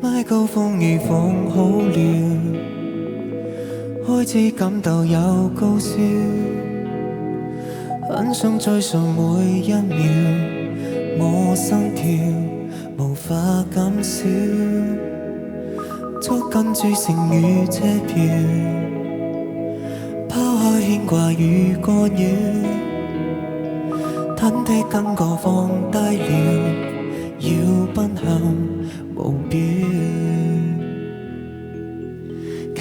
咪高峰已放好了，開始感到有高燒，很想追上每一秒，我心跳無法減少，捉緊住剩餘車票，拋開牽掛與干擾，忐忑感覺放低了，要奔向目標，期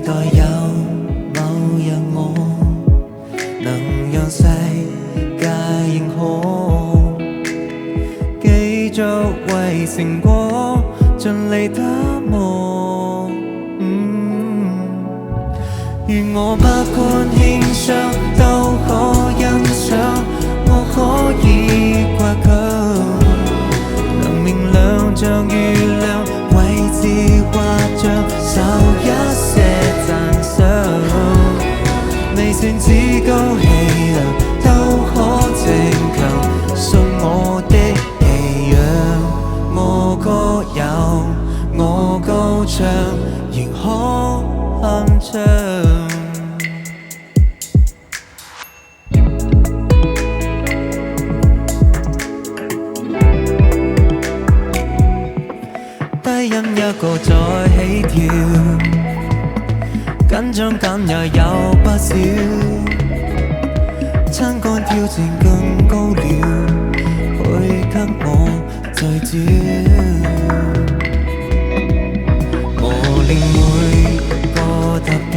待有某日我能讓世界認可，繼續為成果盡力打磨。願我不管輕傷都可欣賞，我可以掛強，能明亮像月亮，位置畫像受一些讚賞，未算至高氣量都可逞強，信我的寄養，我歌有我高唱，仍可酣暢。低音一個再起跳，緊張感也有不少，撐杆挑戰更高了，去給我聚焦，磨練每個突破，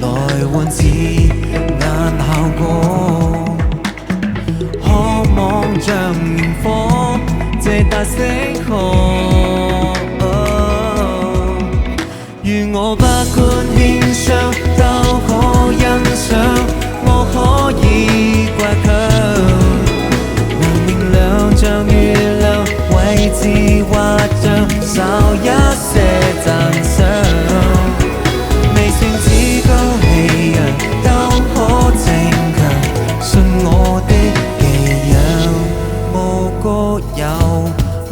來換字眼效果，渴望像螢火借大星河。願我不管輕傷都可欣賞，我可以掛強，能明亮像月亮，位置畫像稍一些讚賞，未算至高氣揚都可逞強，信我的寄養，我歌有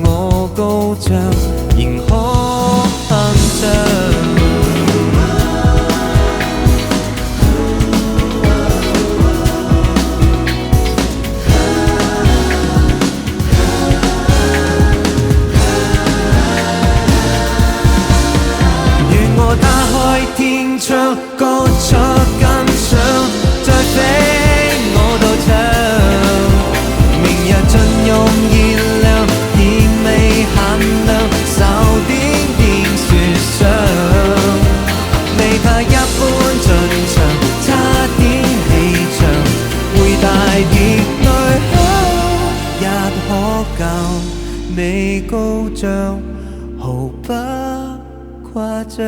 我高唱，仍可酣暢。天窗高速跟上，再飛我到場，明日盡用燃料，熱味限量，手點點雪上，未怕一般進場，差點氣場，會大跌內口，也可夠你高漲，毫不誇張。